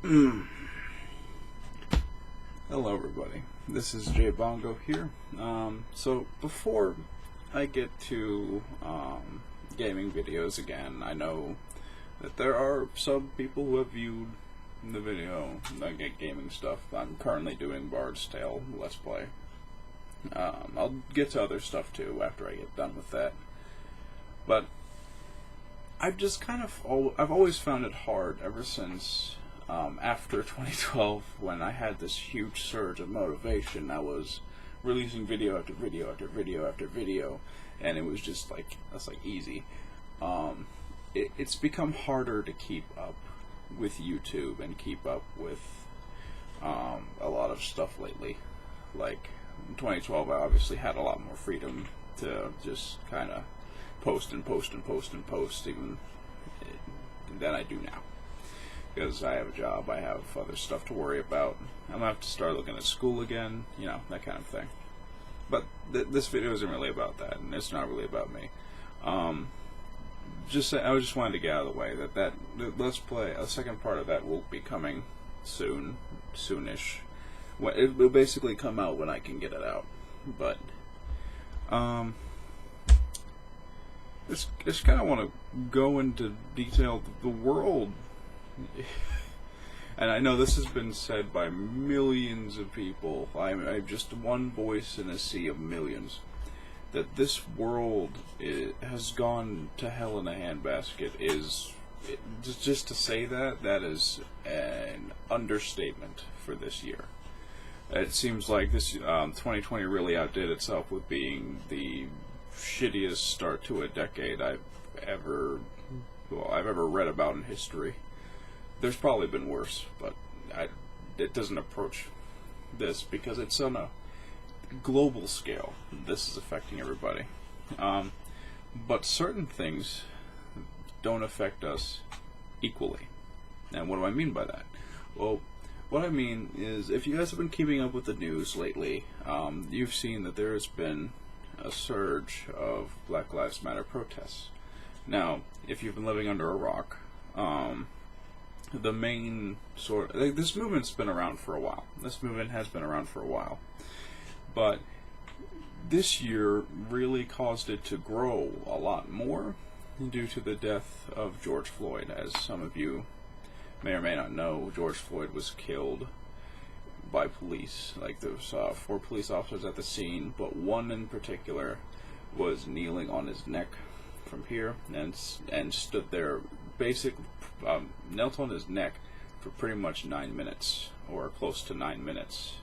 Hello everybody, this is Jay Bongo here. So before I get to gaming videos again, I know that there are some people who have viewed the video, like gaming stuff. I'm currently doing Bard's Tale Let's Play. I'll get to other stuff too after I get done with that. But I've just I've always found it hard ever since after 2012, when I had this huge surge of motivation. I was releasing video after video after video after video, and it was just like, that's like easy. It's become harder to keep up with YouTube and keep up with a lot of stuff lately. Like in 2012, I obviously had a lot more freedom to just kind of post and post and post and post even than I do now. Because I have a job, I have other stuff to worry about. I'm gonna have to start looking at school again, you know, that kind of thing. But this video isn't really about that, and it's not really about me. I just wanted to get out of the way that Let's Play, a second part of that will be coming soonish. It will basically come out when I can get it out. But just kind of want to go into detail the world. And I know this has been said by millions of people. I'm just one voice in a sea of millions. That this world has gone to hell in a handbasket just to say that is an understatement for this year. It seems like this 2020 really outdid itself with being the shittiest start to a decade I've ever read about in history. There's probably been worse, but it doesn't approach this because it's on a global scale. This is affecting everybody. But certain things don't affect us equally. And what do I mean by that? Well, what I mean is, if you guys have been keeping up with the news lately, you've seen that there has been a surge of Black Lives Matter protests. Now, if you've been living under a rock, the main this movement's been around for a while. This movement has been around for a while. But this year really caused it to grow a lot more due to the death of George Floyd. As some of you may or may not know, George Floyd was killed by police. Like, there was 4 police officers at the scene, but one in particular was kneeling on his neck from here and stood there, knelt on his neck for pretty much 9 minutes, or close to 9 minutes,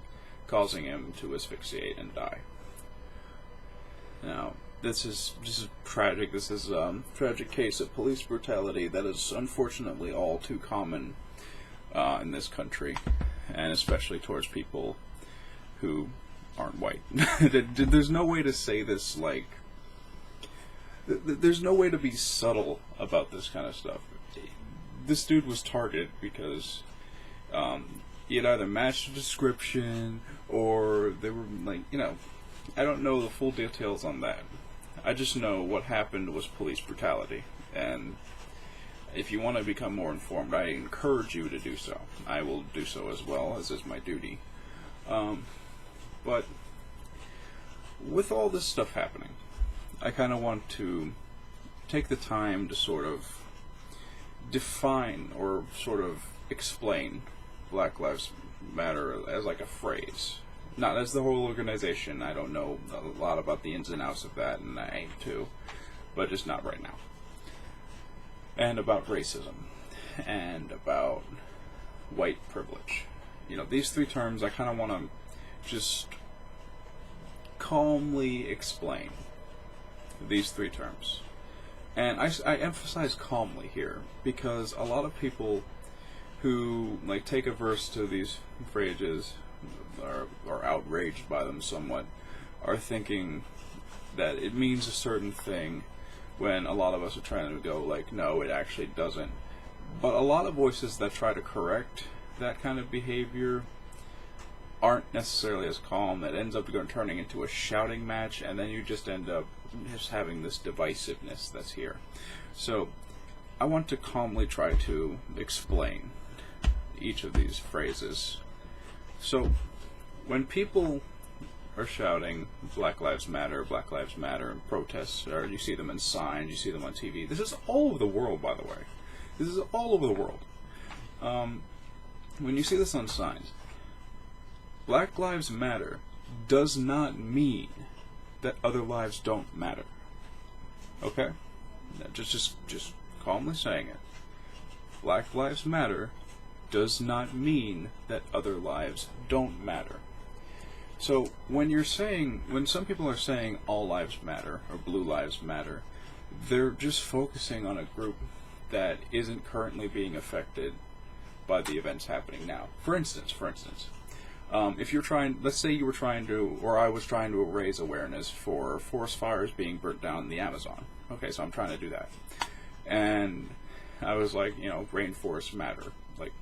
causing him to asphyxiate and die. Now, this is tragic. This is a tragic case of police brutality that is unfortunately all too common in this country, and especially towards people who aren't white. There's no way to say this, like, there's no way to be subtle about this kind of stuff. This dude was targeted because he had either matched the description, or they were like, you know, I don't know the full details on that. I just know what happened was police brutality, and if you want to become more informed, I encourage you to do so. I will do so as well, as is my duty. But with all this stuff happening, I kind of want to take the time to sort of define or sort of explain Black Lives Matter as like a phrase. Not as the whole organization. I don't know a lot about the ins and outs of that, and I aim to, but just not right now. And about racism, and about white privilege. You know, these 3 terms I kind of want to just calmly explain. These 3 terms. And I emphasize calmly here, because a lot of people who like take a verse to these phrases are outraged by them somewhat, are thinking that it means a certain thing, when a lot of us are trying to go like, no, it actually doesn't. But a lot of voices that try to correct that kind of behavior aren't necessarily as calm. It ends up turning into a shouting match, and then you just end up just having this divisiveness that's here. So I want to calmly try to explain each of these phrases. So, when people are shouting Black Lives Matter in protests, or you see them in signs, you see them on TV. This is all over the world, by the way. This is all over the world. When you see this on signs, Black Lives Matter does not mean that other lives don't matter. Okay? Just calmly saying it. Black Lives Matter does not mean that other lives don't matter. So when some people are saying all lives matter or blue lives matter, they're just focusing on a group that isn't currently being affected by the events happening now. For instance, if you're trying, let's say you were trying to, or I was trying to raise awareness for forest fires being burnt down in the Amazon. Okay, so I'm trying to do that. And I was like, rainforests matter. Like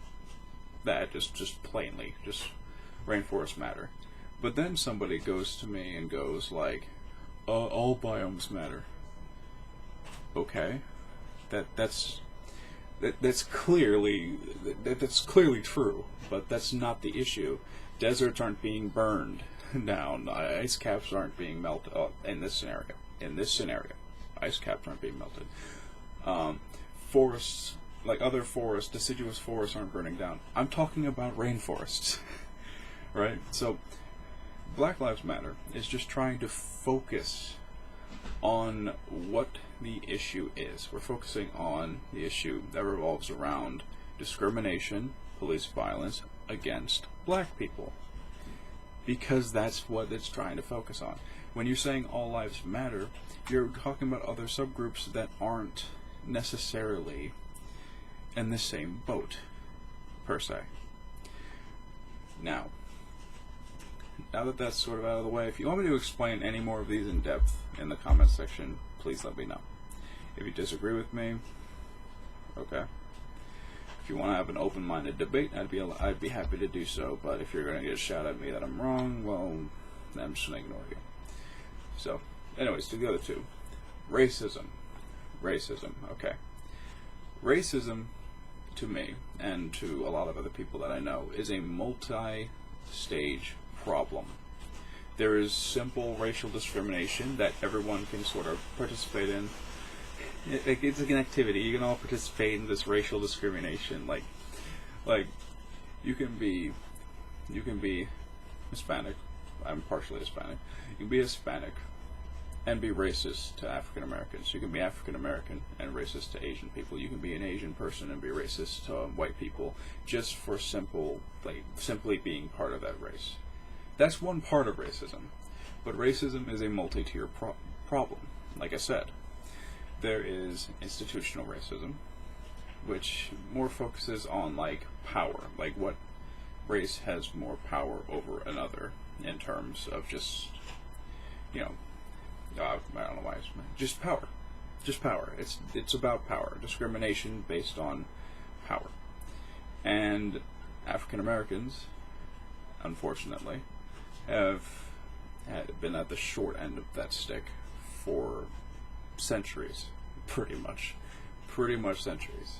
that, just plainly, just rainforests matter. But then somebody goes to me and goes like, all biomes matter. Okay, that's clearly true, but that's not the issue. Deserts aren't being burned down. Ice caps aren't being melted. In this scenario, ice caps aren't being melted. Forests, like other forests, deciduous forests aren't burning down. I'm talking about rainforests, right? So, Black Lives Matter is just trying to focus on what the issue is. We're focusing on the issue that revolves around discrimination, police violence against black people. Because that's what it's trying to focus on. When you're saying all lives matter, you're talking about other subgroups that aren't necessarily in the same boat, per se. Now that that's sort of out of the way, if you want me to explain any more of these in depth in the comments section, please let me know. If you disagree with me, okay. If you want to have an open-minded debate, I'd be happy to do so. But if you're going to get a shout at me that I'm wrong, well, I'm just going to ignore you. So, anyways, to the other two, racism, okay. Racism, to me and to a lot of other people that I know, is a multi-stage problem. There is simple racial discrimination that everyone can sort of participate in. It's like an activity. You can all participate in this racial discrimination. Like you can be Hispanic. I'm partially Hispanic. You can be Hispanic and be racist to African Americans. You can be African American and racist to Asian people. You can be an Asian person and be racist to white people, just for simply being part of that race. That's one part of racism, but racism is a multi-tier problem. Like I said, there is institutional racism, which more focuses on power, like what race has more power over another in terms of just I don't know why just power. It's about power, discrimination based on power. And African Americans, unfortunately, have been at the short end of that stick for centuries, pretty much centuries.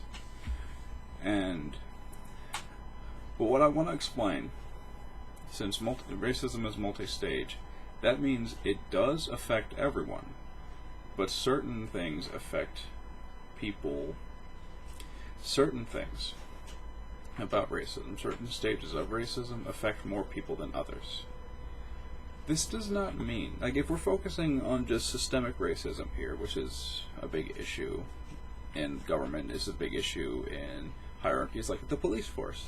But what I want to explain, since racism is multi-stage, that means it does affect everyone, but certain things affect people. Certain things about racism, certain stages of racism, affect more people than others. This does not mean, if we're focusing on just systemic racism here, which is a big issue in government, is a big issue in hierarchies like the police force,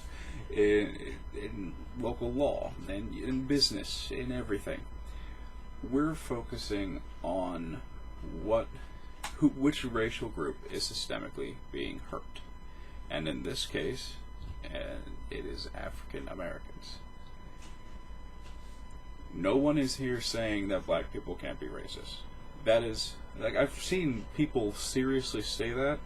in local law, and in business, in everything. We're focusing on which racial group is systemically being hurt. And in this case, it is African Americans. No one is here saying that black people can't be racist. That is, I've seen people seriously say that,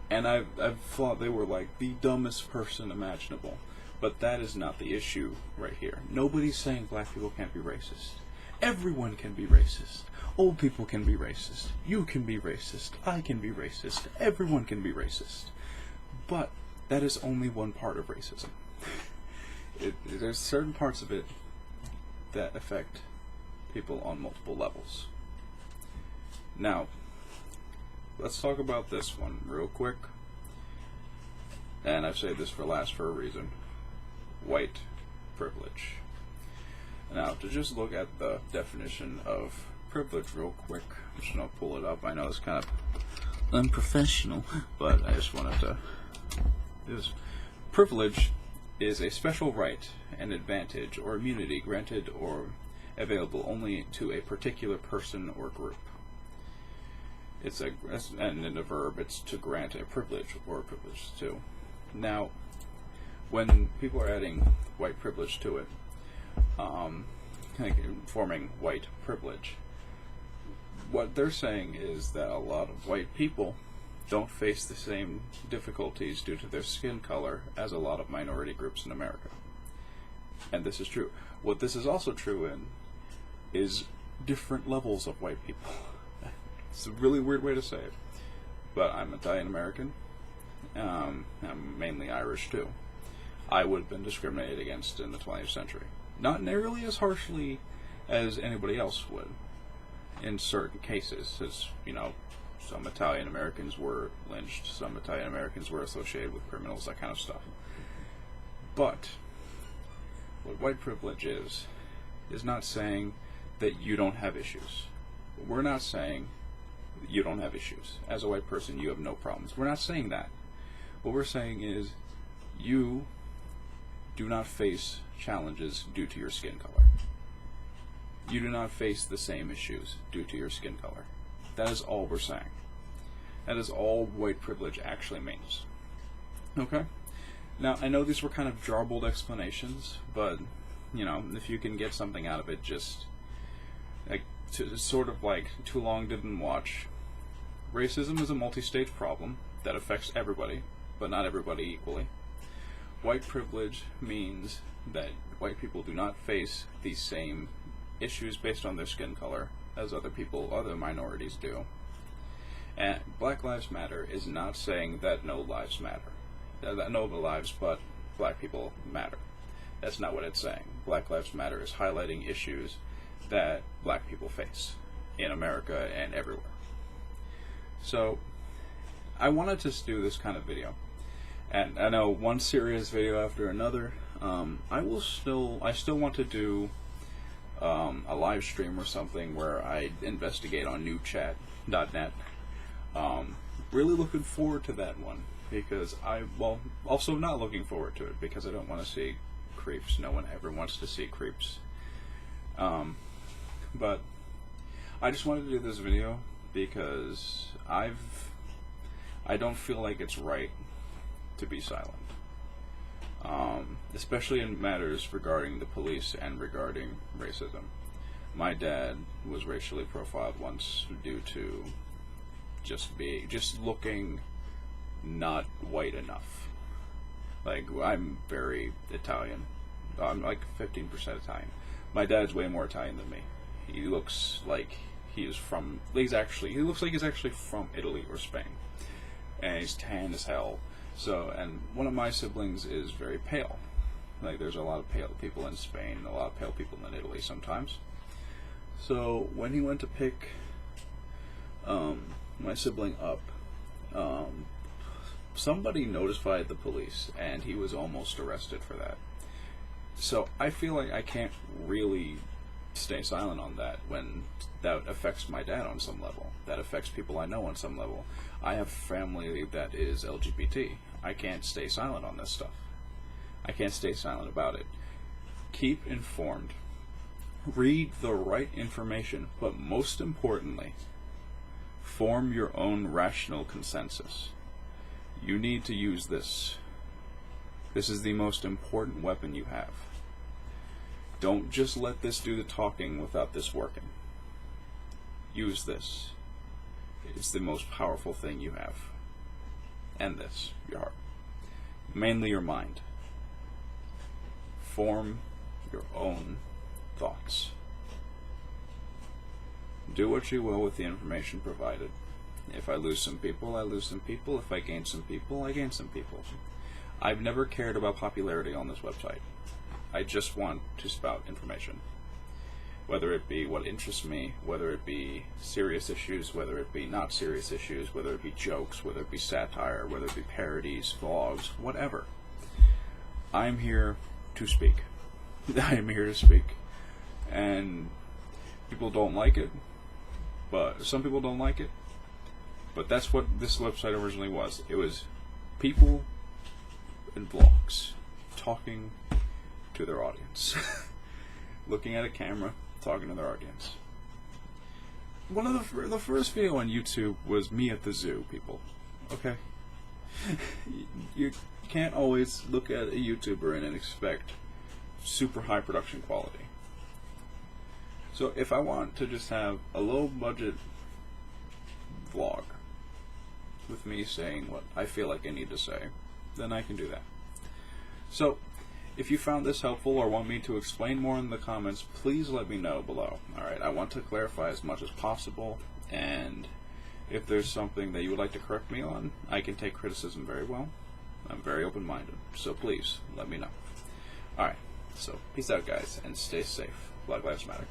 and I've thought they were the dumbest person imaginable. But that is not the issue right here. Nobody's saying black people can't be racist. Everyone can be racist. Old people can be racist. You can be racist. I can be racist. Everyone can be racist. But that is only one part of racism. There's certain parts of it that affect people on multiple levels. Now, let's talk about this one real quick. And I've saved this for last for a reason. White privilege. Now, to just look at the definition of privilege real quick, I'm just going to pull it up. I know it's kind of unprofessional, but I just wanted to do this. Privilege is a special right, an advantage, or immunity granted or available only to a particular person or group. And in a verb, it's to grant a privilege or a privilege to. Now, when people are adding white privilege to it, forming white privilege, what they're saying is that a lot of white people don't face the same difficulties due to their skin color as a lot of minority groups in America. And this is true. What this is also true in is different levels of white people. It's a really weird way to say it. But I'm Italian American. I'm mainly Irish too. I would have been discriminated against in the 20th century. Not nearly as harshly as anybody else would in certain cases, as, you know, some Italian Americans were lynched, some Italian Americans were associated with criminals, that kind of stuff. But what white privilege is not saying that you don't have issues. We're not saying you don't have issues. As a white person, you have no problems. We're not saying that. What we're saying is you do not face challenges due to your skin color. You do not face the same issues due to your skin color. That is all we're saying. That is all white privilege actually means. Okay? Now, I know these were kind of jarbled explanations, but, you know, if you can get something out of it, just, like, sort of like Too Long Didn't Watch. Racism is a multi-stage problem that affects everybody, but not everybody equally. White privilege means that white people do not face the same issues based on their skin color as other minorities do. And Black Lives Matter is not saying that no lives matter. That no lives but black people matter. That's not what it's saying. Black Lives Matter is highlighting issues that black people face in America and everywhere. So, I wanted to do this kind of video. And I know one serious video after another. I still want to do a live stream or something where I investigate on newchat.net. Really looking forward to that one, because also not looking forward to it because I don't want to see creeps. No one ever wants to see creeps. But I just wanted to do this video because I don't feel like it's right to be silent. Especially in matters regarding the police and regarding racism. My dad was racially profiled once due to just looking not white enough. Like, I'm very Italian. I'm like 15% Italian. My dad's way more Italian than me. He looks like he's actually from Italy or Spain. And he's tan as hell. So, and one of my siblings is very pale. Like, there's a lot of pale people in Spain, a lot of pale people in Italy sometimes. So, when he went to pick my sibling up, somebody notified the police, and he was almost arrested for that. So, I feel like I can't really stay silent on that when that affects my dad on some level. That affects people I know on some level. I have family that is LGBT. I can't stay silent on this stuff. I can't stay silent about it. Keep informed. Read the right information, but most importantly, form your own rational consensus. You need to use this. This is the most important weapon you have. Don't just let this do the talking without this working. Use this. It's the most powerful thing you have. And this, your heart. Mainly your mind. Form your own thoughts. Do what you will with the information provided. If I lose some people, I lose some people. If I gain some people, I gain some people. I've never cared about popularity on this website. I just want to spout information. Whether it be what interests me, whether it be serious issues, whether it be not serious issues, whether it be jokes, whether it be satire, whether it be parodies, vlogs, whatever. I'm here to speak. I am here to speak. And people don't like it, but some people don't like it. But that's what this website originally was. It was people in vlogs talking to their audience. Looking at a camera, talking to their audience. One of the first video on YouTube was me at the zoo, people. Okay? You can't always look at a YouTuber and expect super high production quality. So if I want to just have a low budget vlog with me saying what I feel like I need to say, then I can do that. So if you found this helpful or want me to explain more in the comments, please let me know below. Alright, I want to clarify as much as possible, and if there's something that you would like to correct me on, I can take criticism very well. I'm very open-minded, so please let me know. Alright, so peace out guys, and stay safe. Black Lives Matter.